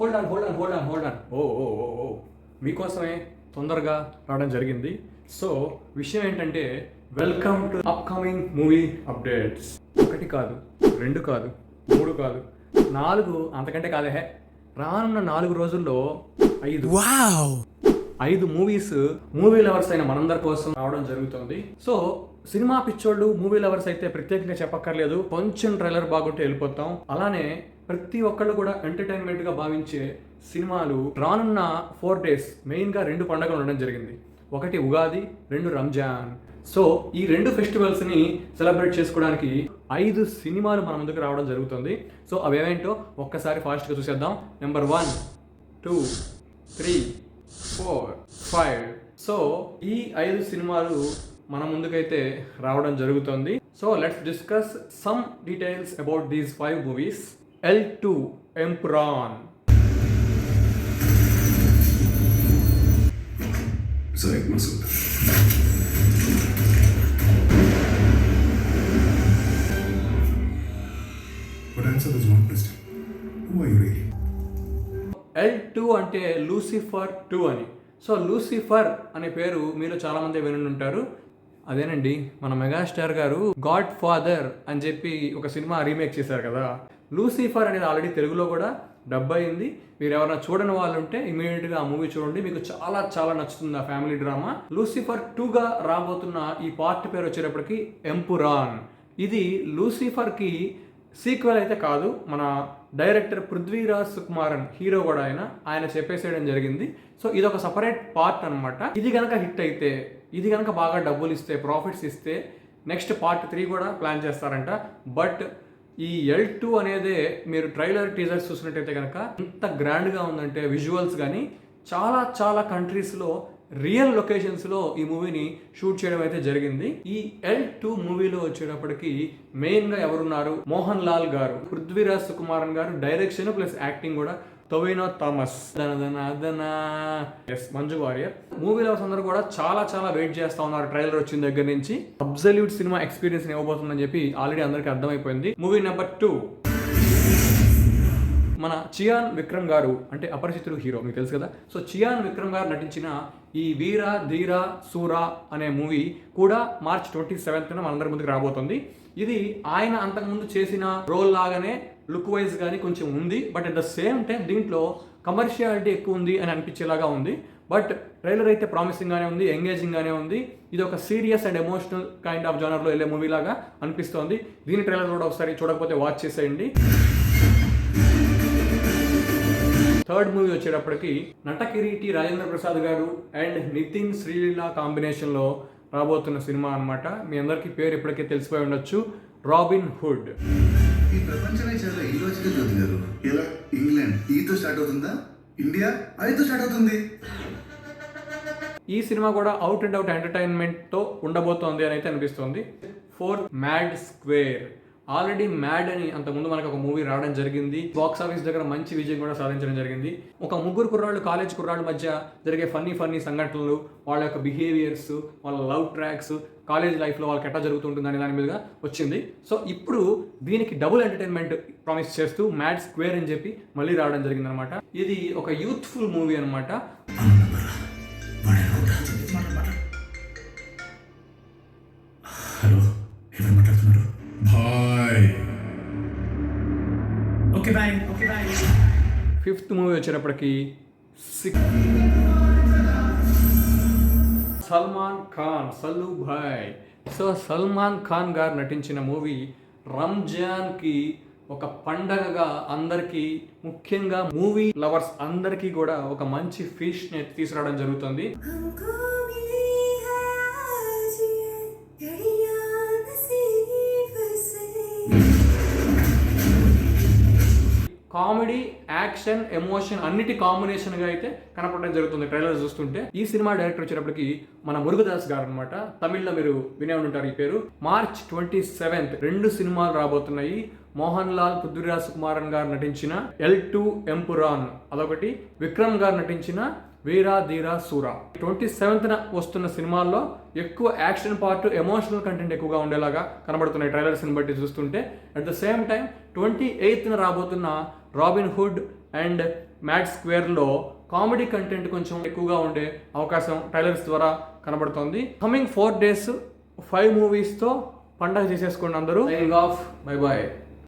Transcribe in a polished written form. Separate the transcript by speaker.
Speaker 1: Hold on. ఓ మీకోసమే తొందరగా రావడం జరిగింది. సో విషయం ఏంటంటే, welcome to upcoming movie updates. 1 కాదు, 2 కాదు, 3 కాదు, 4, అంతకంటే కాదే, రానున్న 4 రోజుల్లో 5 మూవీస్ మూవీ లవర్స్ అయిన మనందరి కోసం రావడం జరుగుతుంది. సో సినిమా పిచ్చోళ్ళు, మూవీ లవర్స్ అయితే ప్రత్యేకంగా చెప్పక్కర్లేదు, కొంచెం ట్రైలర్ బాగుంటే వెళ్ళిపోతాం. అలానే ప్రతి ఒక్కళ్ళు కూడా ఎంటర్టైన్మెంట్ గా భావించే సినిమాలు రానున్న 4 days మెయిన్ గా 2 పండుగలు ఉండడం జరిగింది. 1 ఉగాది, 2 రంజాన్. సో ఈ 2 ఫెస్టివల్స్ ని సెలబ్రేట్ చేసుకోవడానికి 5 సినిమాలు మన ముందుకు రావడం జరుగుతుంది. సో అవేంటో ఒక్కసారి ఫాస్ట్ గా చూసేద్దాం. నెంబర్ 1, 2, 3, 4, 5. సో ఈ 5 సినిమాలు మన ముందుకైతే రావడం జరుగుతుంది. So let's discuss some details about these 5 movies. L2 Empron.
Speaker 2: Zack Masood. But answer this one question. Who are you really?
Speaker 1: L2 అంటే లూసిఫర్ 2 అని. సో లూసిఫర్ అనే పేరు మీలో చాలా మంది విని ఉంటారు. అదేనండి, మన మెగాస్టార్ గారు గాడ్ ఫాదర్ అని చెప్పి ఒక సినిమా రీమేక్ చేశారు కదా. లూసిఫర్ అనేది ఆల్రెడీ తెలుగులో కూడా డబ్ అయింది. మీరు ఎవరైనా చూడని వాళ్ళు ఉంటే ఇమీడియట్గా ఆ మూవీ చూడండి, మీకు చాలా చాలా నచ్చుతుంది ఆ ఫ్యామిలీ డ్రామా. లూసిఫర్ 2గా రాబోతున్న ఈ పార్ట్ పేరు వచ్చేటప్పటికి ఎంపురాన్. ఇది లూసిఫర్కి సీక్వెల్ అయితే కాదు, మన డైరెక్టర్ పృథ్వీరాజ్ సుకుమారన్, హీరో కూడా ఆయన చెప్పేసేయడం జరిగింది. సో ఇది ఒక సపరేట్ పార్ట్ అనమాట. ఇది కనుక హిట్ అయితే, ఇది కనుక బాగా డబ్బులు ఇస్తే, ప్రాఫిట్స్ ఇస్తే, నెక్స్ట్ పార్ట్ 3 కూడా ప్లాన్ చేస్తారంట. బట్ ఈ L2 అనేదే మీరు ట్రైలర్ టీజర్స్ చూసినట్టయితే కనుక ఎంత గ్రాండ్గా ఉందంటే, విజువల్స్ కానీ చాలా చాలా కంట్రీస్లో రియల్ లొకేషన్స్లో ఈ మూవీని షూట్ చేయడం అయితే జరిగింది. ఈ L2 మూవీలో వచ్చేటప్పటికి మెయిన్గా ఎవరున్నారు? మోహన్ లాల్ గారు, పృథ్వీరాజ్ సుకుమారన్ గారు డైరెక్షన్ ప్లస్ యాక్టింగ్ కూడా, టొవినో థామస్, మంజు వారియర్. మూవీ లవర్స్ అందరూ కూడా చాలా చాలా వెయిట్ చేస్తా ఉన్నారు ట్రైలర్ వచ్చిన దగ్గర నుంచి. అబ్సల్యూట్ సినిమా ఎక్స్పీరియన్స్ ఇవ్వబోతుందని చెప్పి ఆల్రెడీ అందరికీ అర్థమైపోయింది. మూవీ నెంబర్ 2, మన చియాన్ విక్రమ్ గారు, అంటే అపరిచితుడు హీరో, మీకు తెలుసు కదా. సో చియాన్ విక్రమ్ గారు నటించిన ఈ వీర ధీర సూర అనే మూవీ కూడా March 27th మనందరి ముందుకు రాబోతుంది. ఇది ఆయన అంతకుముందు చేసిన రోల్ లాగానే లుక్ వైజ్ కానీ కొంచెం ఉంది. But at the same time దీంట్లో కమర్షియాలిటీ ఎక్కువ ఉంది అని అనిపించేలాగా ఉంది. బట్ ట్రైలర్ అయితే ప్రామిసింగ్ గానే ఉంది, ఎంగేజింగ్ గానే ఉంది. ఇది ఒక serious and emotional kind of జానర్లో వెళ్ళే మూవీ లాగా అనిపిస్తోంది. దీని ట్రైలర్ కూడా ఒకసారి చూడకపోతే వాచ్ చేసేయండి. థర్డ్ మూవీ వచ్చేటప్పటికి నటకిరీటి రాజేంద్ర ప్రసాద్ గారు అండ్ నితిన్ శ్రీలీల కాంబినేషన్లో రాబోతున్న సినిమా అన్నమాట. మీ అందరికీ పేరు ఇప్పటికే తెలిసిపోయి ఉండొచ్చు, రాబిన్ హుడ్.
Speaker 2: ఈ ప్రపంచమే చాలా ఇలాజికల్ చదివారు. ఎలా? ఇంగ్లాండ్ ఈతో స్టార్ట్ అవుతుందా, ఇండియా ఐతో స్టార్ట్ అవుతుంది.
Speaker 1: ఈ సినిమా కూడా అవుట్ అండ్ అవుట్ ఎంటర్టైన్మెంట్తో ఉండబోతోంది అని అయితే అనిపిస్తోంది. 4 మ్యాడ్ స్క్వేర్. ఆల్రెడీ మ్యాడ్ అని అంతకుముందు మనకు ఒక మూవీ రావడం జరిగింది. బాక్స్ ఆఫీస్ దగ్గర మంచి విజయం కూడా సాధించడం జరిగింది. ఒక ముగ్గురు కుర్రాళ్ళు, కాలేజ్ కుర్రాళ్ళ మధ్య జరిగే ఫన్నీ సంఘటనలు, వాళ్ళ యొక్క బిహేవియర్స్, వాళ్ళ లవ్ ట్రాక్స్, కాలేజ్ లైఫ్లో వాళ్ళకి ఎట్లా జరుగుతుంటుంది అనే దాని మీదుగా వచ్చింది. సో ఇప్పుడు దీనికి డబుల్ ఎంటర్టైన్మెంట్ ప్రామిస్ చేస్తూ మ్యాడ్ స్క్వేర్ అని చెప్పి మళ్ళీ రావడం జరిగింది అనమాట. ఇది ఒక యూత్ఫుల్ మూవీ అనమాట.
Speaker 2: హలో, ఎవరు మాట్లాడుతున్నారు? Bye. Okay bye.
Speaker 1: 5th movie వచ్చేటప్పటికి సల్మాన్ ఖాన్, సల్లు భాయ్. సో సల్మాన్ ఖాన్ గారు నటించిన మూవీ రంజాన్కి ఒక పండగగా అందరికీ, ముఖ్యంగా మూవీ లవర్స్ అందరికీ కూడా ఒక మంచి ఫీస్ట్ని తీసుకురావడం జరుగుతుంది. కామెడీ, యాక్షన్, ఎమోషన్ అన్నిటి కాంబినేషన్గా అయితే కనపడడం జరుగుతుంది ట్రైలర్ చూస్తుంటే. ఈ సినిమా డైరెక్టర్ వచ్చేటప్పటికి మన మురుగదాస్ గారు అనమాట. తమిళ్లో మీరు వినే ఉంటారు ఈ పేరు. March 27th 2 సినిమాలు రాబోతున్నాయి. మోహన్ లాల్, పృథ్వీరాజ్ సుకుమారన్ గారు నటించిన L2 ఎంపురాన్ అదొకటి, విక్రమ్ గారు నటించిన వీరా ధీరా సూరా. 27th వస్తున్న సినిమాల్లో ఎక్కువ యాక్షన్ పార్ట్, ఎమోషనల్ కంటెంట్ ఎక్కువగా ఉండేలాగా కనబడుతున్నాయి ట్రైలర్స్ని బట్టి చూస్తుంటే. At the same time 28th రాబోతున్న రాబిన్ హుడ్ అండ్ మ్యాట్ స్క్వేర్లో కామెడీ కంటెంట్ కొంచెం ఎక్కువగా ఉండే అవకాశం ట్రైలర్స్ ద్వారా కనబడుతోంది. కమింగ్ 4 days 5 మూవీస్తో పండగ చేసేసుకోండి అందరూ. Signing off, bye bye.